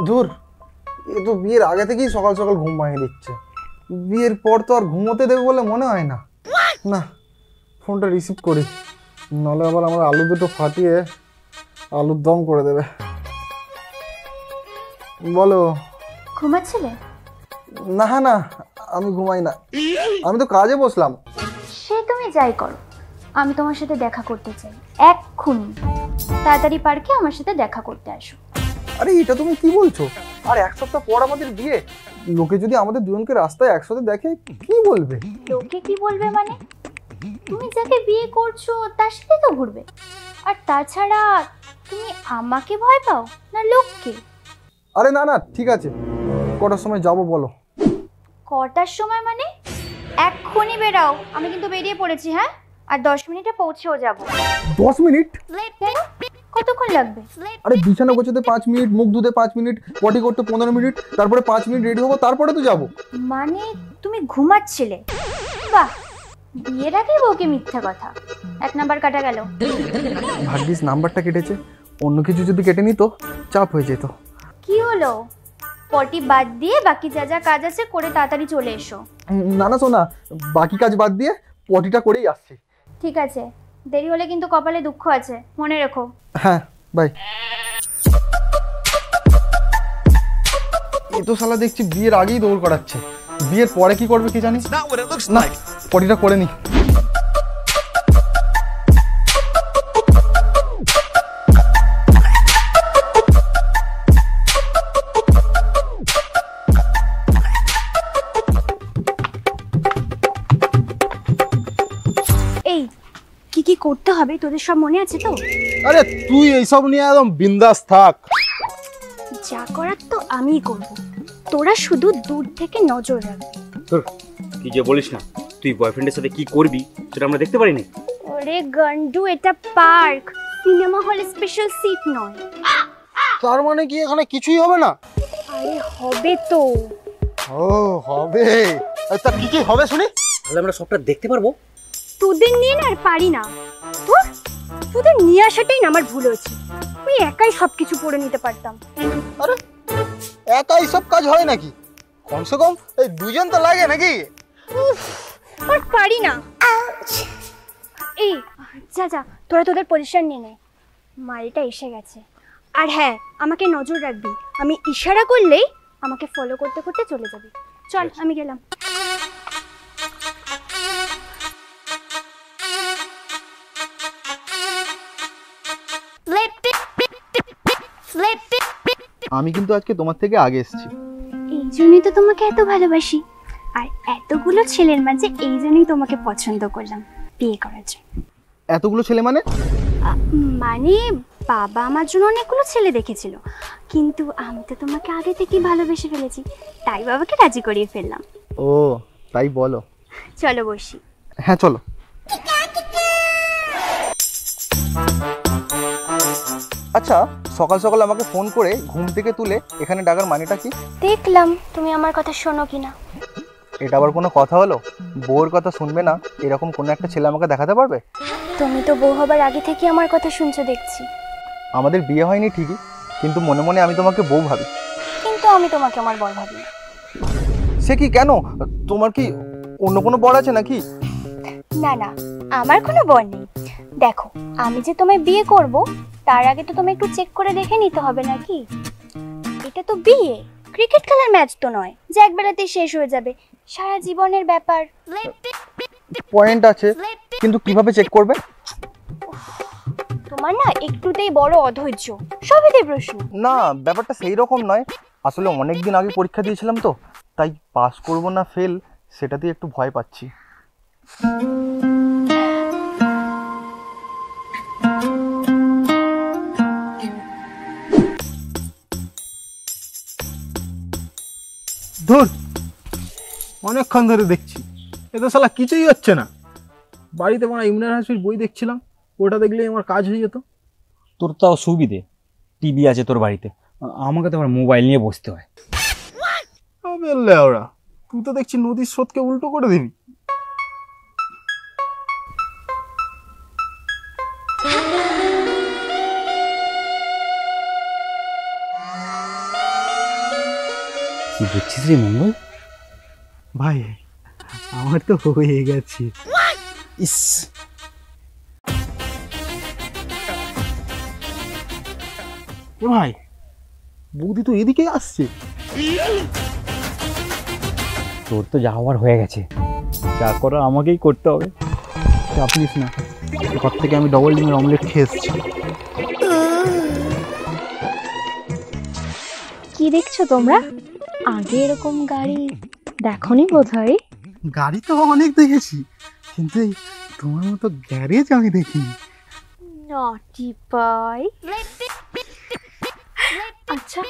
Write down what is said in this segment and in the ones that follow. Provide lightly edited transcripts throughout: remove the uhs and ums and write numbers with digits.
ধুর, এ তো বিয়ের আগে থেকেই সকাল সকাল ঘুম ভাঙিয়ে দিচ্ছে। বিয়ের পর তো আর ঘুমোতে দেবে বলে মনে হয় না। না, ফোনটা রিসিভ করি, নাহলে আবার আমার আলু দুটো ফাটিয়ে আলুর দম করে দেবে। বলো। ঘুমাচ্ছিলে? না না, আমি ঘুমাই না, আমি তো কাজে বসলাম। সে তুমি যাই করো, আমি তোমার সাথে দেখা করতে চাই এক্ষুনি। তাড়াতাড়ি পার্কে আমার সাথে দেখা করতে আসো। আরে এটা তুমি কি বলছো? আর এক সপ্তাহ পর আমাদের বিয়ে। লোকে যদি আমাদের দুজনকে রাস্তায় একসাথে দেখে কি বলবে? লোকে কি বলবে মানে? তুমি যাকে বিয়ে করছো তার সাথে তো ঘুরবে। আর তাছাড়া তুমি আমাকে ভয় পাও না লোককে? আরে না না, ঠিক আছে, কটার সময় যাবো বলো? কটার সময় মানে? এক্ষুনি বেরাও, আমি কিন্তু বেরিয়ে পড়েছি। হ্যাঁ, আর 10 মিনিটে পৌঁছেও যাবো। 10 মিনিট? কতক্ষণ লাগবে? আরে বিছানা গোছাতে 5 মিনিট, মুখ ধুতে 5 মিনিট, পটি করতে 15 মিনিট, তারপরে 5 মিনিট রেডি হবো, তারপরে তো যাবো। মানে তুমি ঘুমাচ্ছিলে? বাহ, বিয়ের আগে বউকে মিথ্যা কথা। 1 নাম্বার কাটা গেল। ভাগ্যিস নাম্বারটা কেটেছে, অন্য কিছু যদি কেটে নিত চাপ হয়ে যেত। কি হলো? পটি বাদ দিয়ে বাকি যা যা কাজ আছে করে তাড়াতাড়ি চলে এসো। না না সোনা, বাকি কাজ বাদ দিয়ে পটিটা করেই আসছি। ঠিক আছে, দেরি হলে কিন্তু কপালে দুঃখ আছে, মনে রেখো। হ্যাঁ, বাই। এ তো শালা দেখছি বিয়ের আগেই দৌড় করাচ্ছে। বিয়ের পরে কি করবে কি জানিস? না, পটিটা করে নি। এই কি কি করতে হবে তোদের সব মনে আছে তো? আরে তুই এইসব নিয়ে একদম বিন্দাস থাক। যা করার তো আমিই করব, তোরা শুধু দূর থেকে নজর রাখবি। তোর কি যে বলিস না, তুই বয়ফ্রেন্ডের সাথে কি করবি সেটা আমরা দেখতে পারিনি। ওরে গন্ডু, এটা park, cinema hall special seat নয়। তার মানে কি এখানে কিছুই হবে না? আরে হবে তো। ও হবে, তা কি কি হবে শুনি? তাহলে আমরা সবটা দেখতে পারবো। তোদের নিয়ে না আর পারি না। তোদের নিয়ে আসাটাই না আমার ভুল হয়েছে, আমি একাই সবকিছু পড়ে নিতে পারতাম। আরে একাই সব কাজ হয় নাকি? কমসে কম এই দুজন তো লাগে নাকি? আর পারি না। এই যা যা, তোরা তোদের পজিশন নিয়ে নে, মালটা এসে গেছে। আর হ্যাঁ, আমাকে নজর রাখবি, আমি ইশারা করলেই আমাকে ফলো করতে করতে চলে যাবি। চল, আমি গেলাম। আমি কিন্তু আজকে তোমার থেকে আগে এসেছি। এই জন্যই তো তোমাকে এত ভালোবাসি, আর এতগুলো ছেলের মাঝে এই জন্যই তোমাকে পছন্দ করলাম বিয়ে করার জন্য। এতগুলো ছেলে মানে? মানে বাবা আমার জন্য অনেকগুলো ছেলে দেখেছিল, কিন্তু আমি তো তোমাকে আগে থেকেই ভালোবেসে ফেলেছি, তাই বাবাকে রাজি করিয়ে ফেললাম। ও তাই বলো। চলো বসি। হ্যাঁ চলো। আচ্ছা, সকাল সকাল আমাকে ফোন করে ঘুম থেকে তুলে এখানে ডাকার মানেটা কি? দেখলাম তুমি আমার কথা শোনো কিনা। এটা আবার কোনো কথা হলো? বউয়ের কথা শুনবে না এরকম কোনো একটা ছেলে আমাকে দেখাতে পারবে? তুমি তো বউ হবার আগে থেকে আমার কথা শুনছো দেখছি। আমাদের বিয়ে হয়নি ঠিকই, কিন্তু মনে মনে আমি তোমাকে বউ ভাবি। কিন্তু আমি তোমাকে আমার বর ভাবি না। সে কি, কেন? তোমার কি অন্য কোনো বর আছে নাকি? না না, আমার কোনো বর নেই। দেখো, আমি যে তোমায় বিয়ে করব তার আগে তো তুমি একটু চেক করে দেখে নিতে হবে নাকি? এটা তো বিয়ে, ক্রিকেট খেলার ম্যাচ তো নয় যে একবেলাতেই শেষ হয়ে যাবে, সারা জীবনের ব্যাপার। পয়েন্ট আছে, কিন্তু কিভাবে চেক করবে? তোমার না একটুতেই বড় অধৈর্য, সবেতেই প্রশ্ন। না, ব্যাপারটা সেই রকম নয়, আসলে অনেকদিন আগে পরীক্ষা দিয়েছিলাম তো, তাই পাস করব না ফেল সেটাতেই একটু ভয় পাচ্ছি। ধুর, অনেকক্ষণ ধরে দেখছি, এ তো শালা কিছুই হচ্ছে না। বাড়িতে আমার ইমরান হাসির বই দেখছিলাম, ওটা দেখলেই আমার কাজ হয়ে যেত। তোর তাও সুবিধে, টিভি আছে তোর বাড়িতে, আমাকে তো আমার মোবাইল নিয়ে বসতে হয়। ওরা তুই তো দেখছি নদীর স্রোতকে উল্টো করে দিবি। কি বুঝছিস রে মঙ্গল? ভাই আমার তো হয়ে গেছে। ইস, এ ভাই, বৌদি তো এদিকে আসছে। তোর তো যা হওয়ার হয়ে গেছে, যা করার আমাকেই করতে হবে। চাপ নিস না, ঘর থেকে আমি ডবল ডিমের অমলেট খেয়ে এসেছি। কি দেখছো তোমরা? আগে এরকম গাড়ি দেখোনি বোধহয়। গাড়ি তো অনেক দেখেছি, কিন্তু এই তোমার মতো গ্যারেজ আমি দেখিনি। নটি বয়। আচ্ছা,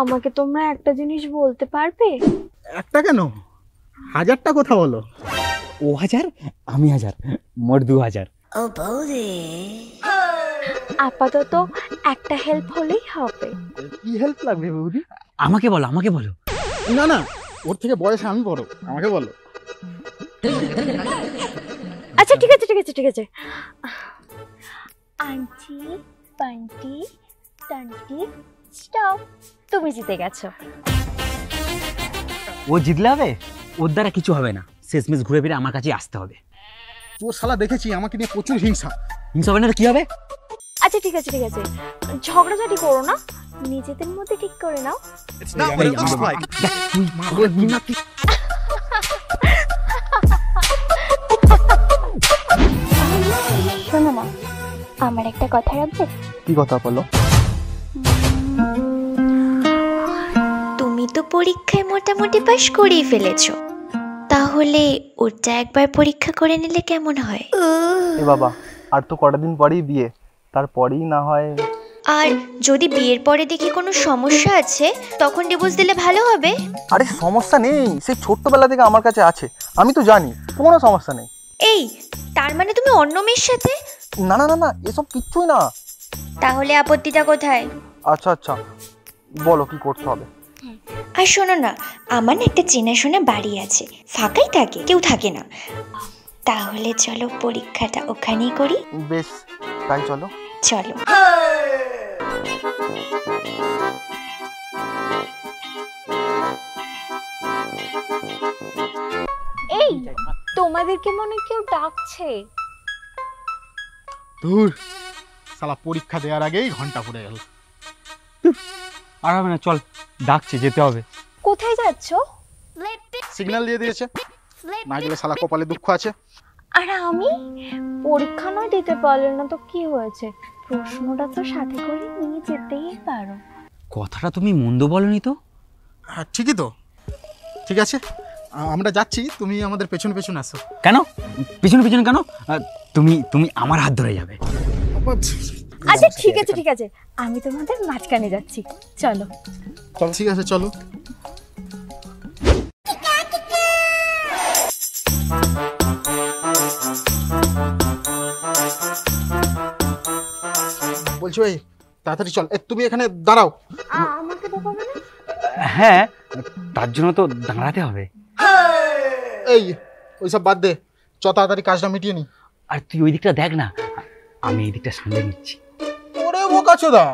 আমাকে তোমরা একটা জিনিস বলতে পারবে? একটা কেন, 1000টা কথা বলো। ও 1000, আমি 1000, মোট 2000। আপাতত একটা হেল্প হলেই হবে। কি হেল্প লাগবে বৌদি? আমাকে বলো, আমাকে বলো। না না, ওর থেকে বয়সে আমি বড়, আমাকে বলো। আচ্ছা ঠিক আছে ঠিক আছে ঠিক আছে। আন্টি বান্টি টান্টি স্টপ, তুমি জিতে গেছো। ও জিতলে হবে? ওর দ্বারা কিছু হবে না, শেষমেশ ঘুরে ফিরে আমার কাছেই আসতে হবে। তোর শালা দেখেছি আমাকে নিয়ে প্রচুর হিংসা। হিংসা হবে না তো কি হবে? আচ্ছা ঠিক আছে ঠিক আছে, ঝগড়াঝাটি করো না, নিজেদের মধ্যে ঠিক করে নাও। শোনো না, আমার একটা কথা রাখবে? কি কথা বলো? তুমি তো পরীক্ষায় মোটামুটি পাশ করেই ফেলেছো, তাহলে ওটা একবার পরীক্ষা করে নিলে কেমন হয়? এ বাবা, আর তো কটা দিন পরেই বিয়ে, তারপরেই না হয়। আর যদি বিয়ের পরে দেখি কোনো সমস্যা আছে, তখন ডিভোর্স দিলে ভালো হবে। আরে সমস্যা নেই, সেই ছোট্টবেলা থেকে আমার কাছে আছে, আমি তো জানি কোনো সমস্যা নেই। এই, তার মানে তুমি অন্য মেয়ের সাথে? না না না না, এসব কিচ্ছুই না। তাহলে আপত্তিটা কোথায়? আচ্ছা আচ্ছা, বলো কি করতে হবে। আর শোনো না, আমার না একটা চেনাশোনা বাড়ি আছে, ফাঁকাই থাকে, কেউ থাকে না। তাহলে চলো পরীক্ষাটা ওখানেই করি। বেশ, তাই চলো। চলো। এই, তোমাদেরকে মনে কেউ ডাকছে। দূর, শালা পরীক্ষা দেওয়ার আগেই ঘন্টা পড়ে গেল। আর হবে না, চল, ডাকছে, যেতে হবে। কোথায় যাচ্ছ? সিগন্যাল দিয়ে দিয়েছে, না গেলে শালা কপালে দুঃখ আছে। আর আমি পরীক্ষা নয় দিতে পারলে না তো কি হয়েছে, প্রশ্নটা তো সাথে করে নিয়ে যেতেই পারো। কথাটা তুমি মন্দ বলনি তো। হ্যাঁ ঠিকই তো, ঠিক আছে আমরা যাচ্ছি, তুমি আমাদের পেছন পেছন আসো। কেন পিছনে পিছনে কেন? তুমি তুমি আমার হাত ধরে যাবে। আচ্ছা ঠিক আছে ঠিক আছে, আমি তোমাদের মাঝখানে যাচ্ছি, চলো। ঠিক আছে চলো। বলছি ভাই, তাড়াতাড়ি চল। তুমি এখানে দাঁড়াও। আমাকে দেখাবে না? হ্যাঁ, তার জন্য তো দাঁড়াতে হবে। এই ওইসব বাদ দে, চ তাড়াতাড়ি কাজটা মিটিয়ে নি। আর তুই ওই দিকটা দেখ না, আমি এই দিকটা সামলে নিচ্ছি। ওরে বোকাচোদা,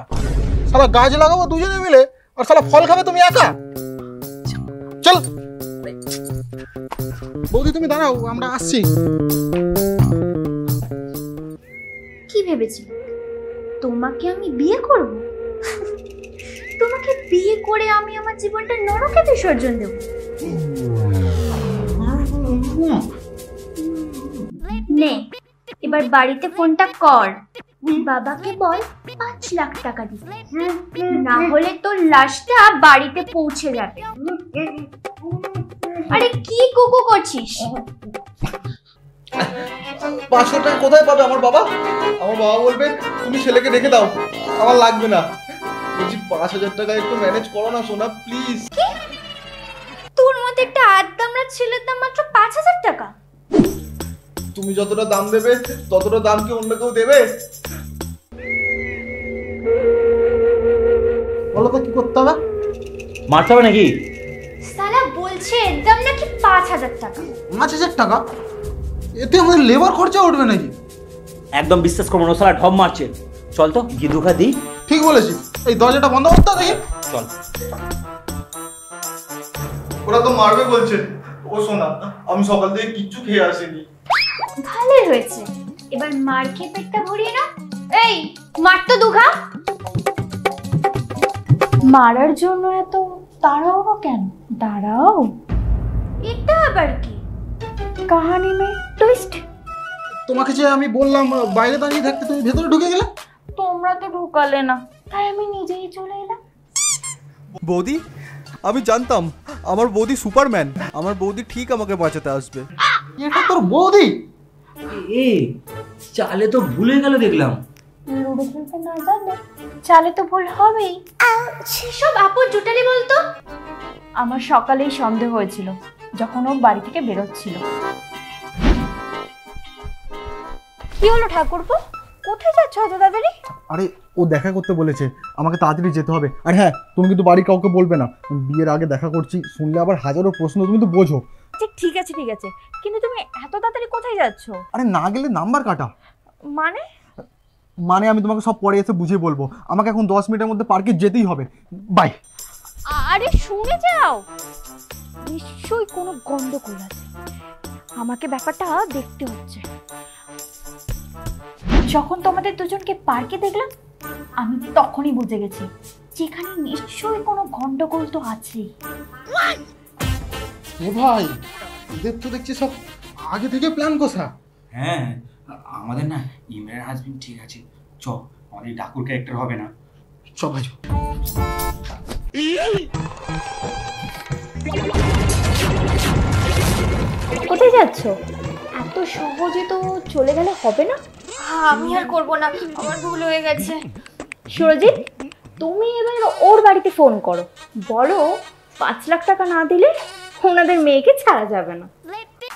শালা গাছ লাগাবো দুজনে মিলে, আর শালা ফল খাবে তুমি একা। চল বৌদি, তুমি দাঁড়াও, আমরা আসছি। কি ভেবেছি তোমাকে আমি বিয়ে করব? তোমাকে বিয়ে করে আমি আমার জীবনটা নরকে বিসর্জন দেব? নে, এবার বাড়িতে ফোনটা কর, বাবাকে বল 5 লাখ টাকা দিতে, না হলে তোর লাশটা বাড়িতে পৌঁছে যাবে। আরে কি কুকু করছিস? 500 টাকা কোথায় পাবে আমার বাবা? আমার বাবা বলবে তুমি ছেলেকে রেখে দাও, আমার লাগবে না। বলছি 5000 টাকা একটু ম্যানেজ করো না সোনা, প্লিজ। তোর মতো একটা আদ্দামরা ছেলের দাম মাত্র 5000 টাকা? তুমি যতটা দাম দেবে ততটা দাম কি অন্য কেউ দেবে? বলো তো কি করতে হবে? মারতে হবে নাকি? সালা বলছে এর দাম নাকি 5000 টাকা। 5000 টাকা? এতে আমাদের লেবার খরচা উঠবে নাকি? একদম বিশ্বাস করবো না, সালা ঢপ মারছে। চল তো গিয়ে দুখা দিই। ঠিক বলেছিস, এই দরজাটা বন্ধ করতে দেখি। চল। ওরা তো মারবে বলছে। ও শোনা, আমি সকাল থেকে কিচ্ছু খেয়ে আসিনি। ভালোই হয়েছে, এবার মার খেয়ে পেটটা ভরিয়ে না। এই মার তো দুঘা। মারার জন্য এত তাড়াহুড়ো কেন? দাঁড়াও, এটা আবার কি? কাহানি মে টুইস্ট। তোমাকে যে আমি বললাম বাইরে দাঁড়িয়ে থাকতে, তুমি ভেতরে ঢুকে গেলে। তোমরা তো ঢুকালে না, তাই আমি নিজেই চলে এলাম। বৌদি, আমি জানতাম আমার বৌদি সুপারম্যান, আমার বৌদি ঠিক আমাকে বাঁচাতে আসবে। এটা তোর বৌদি? এ চালে তো ভুলে গেল দেখলাম। লুডো খেলতে না জানলে চালে তো ভুল হবেই। সব আপুর জুটালি বলতো। আমার সকালেই সন্দেহ হয়েছিল যখন ও বাড়ি থেকে বেরোচ্ছিল। কি হলো ঠাকুরপো, কোথায় যাচ্ছ এত তাড়াতাড়ি? আরে ও দেখা করতে বলেছে, আমাকে তাড়াতাড়ি যেতে হবে। আর হ্যাঁ, তুমি কিন্তু বাড়ি কাউকে বলবে না, বিয়ের আগে দেখা করছি, শুনলে আবার হাজারো প্রশ্ন, তুমি তো বোঝো। আচ্ছা ঠিক আছে ঠিক আছে, কিন্তু তুমি এত তাড়াতাড়ি কোথায় যাচ্ছ? আরে না গেলে নাম্বার কাটা। মানে আমি তোমাকে সব পরে এসে বুঝিয়ে বলবো। আমাকে এখন 10 মিনিটের মধ্যে পার্কে যেতেই হবে। বাই। আরে শুনে যাও, নিশ্চয়ই কোনো গন্ডগোল আছে, আমাকে ব্যাপারটা দেখতে হচ্ছে। যখন তোমাদের দুজনকে পার্কে দেখলাম আমি তখনই বুঝে গেছি যেখানে নিশ্চয়ই কোনো গন্ডগোল তো আছেই। এ ভাই, এদের তো দেখছি সব আগে থেকে প্ল্যান কষা। হ্যাঁ, আমাদের না ইমরানের হাজবেন্ড ঠিক আছে, চ আমাদের ডাকুর ক্যারেক্টার হবে না। চ ভাই। কোথায় যাচ্ছ? এত সহজে তো চলে গেলে হবে না। আমি আর করবো না, আমার ভুল হয়ে গেছে। সুরজিৎ, তুমি এবার ওর বাড়িতে ফোন করো, বলো 5 লাখ টাকা না দিলে ওনাদের মেয়েকে ছাড়া যাবে না।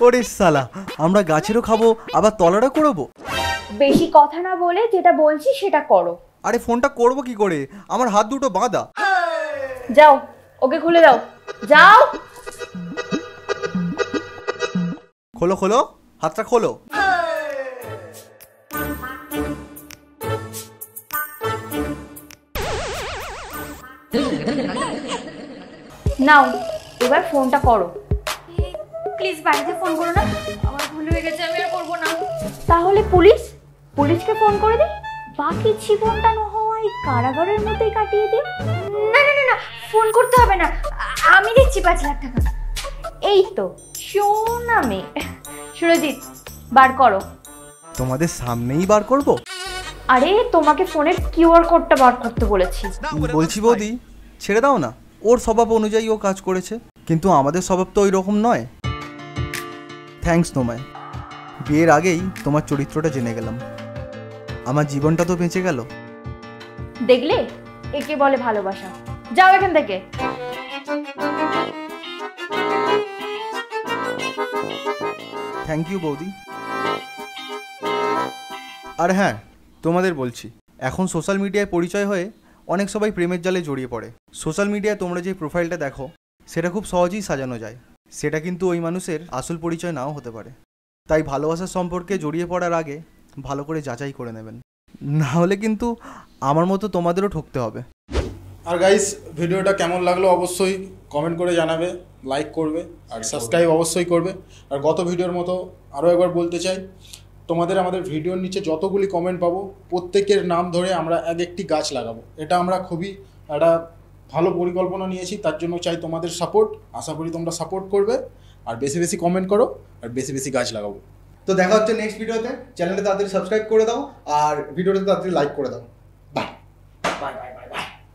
ওরে সালা, আমরা গাছেরও খাবো আবার তলারও করবো। বেশি কথা না বলে যেটা বলছি সেটা করো। আরে ফোনটা করবো কি করে, আমার হাত দুটো বাঁধা। যাও, ওকে খুলে দাও, যাও। খোলো খোলো, হাতটা খোলো। নাও, এবার ফোনটা করো। প্লিজ বাড়িতে ফোন করো না, আমার ভুল হয়ে গেছে, আমি আর করবো না। তাহলে পুলিশকে ফোন করে দিই, বাকি জীবনটা না হয় কারাগারের মধ্যেই কাটিয়ে দিই। না না না না, ফোন করতে হবে না, আমি দিচ্ছি 5 লাখ টাকা। এই তো শোনা মেয়ে। সুরজিৎ, বার করো। তোমাদের সামনেই বার করবো? আরে তোমাকে ফোনের কিউআর কোডটা বার করতে বলেছি। বলছি বৌদি, ছেড়ে দাও না, ওর স্বভাব অনুযায়ী ও কাজ করেছে, কিন্তু আমাদের স্বভাব তো ওই রকম নয়। থ্যাঙ্কস তোমায়, বিয়ের আগেই তোমার চরিত্রটা জেনে গেলাম, আমার জীবনটা তো বেঁচে গেল। দেখলে, একে বলে ভালোবাসা। যাও এখান থেকে। থ্যাংক ইউ বৌদি। আর হ্যাঁ, তোমাদের বলছি, এখন সোশ্যাল মিডিয়ায় পরিচয় হয়ে অনেক সবাই প্রেমের জালে জড়িয়ে পড়ে। সোশ্যাল মিডিয়ায় তোমরা যে প্রোফাইলটা দেখো সেটা খুব সহজেই সাজানো যায়, সেটা কিন্তু ওই মানুষের আসল পরিচয় নাও হতে পারে। তাই ভালোবাসার সম্পর্কে জড়িয়ে পড়ার আগে ভালো করে যাচাই করে নেবেন, না হলে কিন্তু আমার মতো তোমাদেরও ঠকতে হবে। আর গাইস, ভিডিওটা কেমন লাগলো অবশ্যই কমেন্ট করে জানাবে, লাইক করবে আর সাবস্ক্রাইব অবশ্যই করবে। আর গত ভিডিওর মতো আরও একবার বলতে চাই, তোমাদের আমাদের ভিডিওর নিচে যতগুলি কমেন্ট পাবো প্রত্যেকের নাম ধরে আমরা এক একটি গাছ লাগাবো। এটা আমরা খুবই একটা ভালো পরিকল্পনা নিয়েছি, তার জন্য চাই তোমাদের সাপোর্ট। আশা করি তোমরা সাপোর্ট করবে আর বেশি বেশি কমেন্ট করো আর বেশি বেশি গাছ লাগাবো। তো দেখা হচ্ছে নেক্সট ভিডিওতে। চ্যানেলটা তাড়াতাড়ি সাবস্ক্রাইব করে দাও আর ভিডিওটা তাড়াতাড়ি লাইক করে দাও।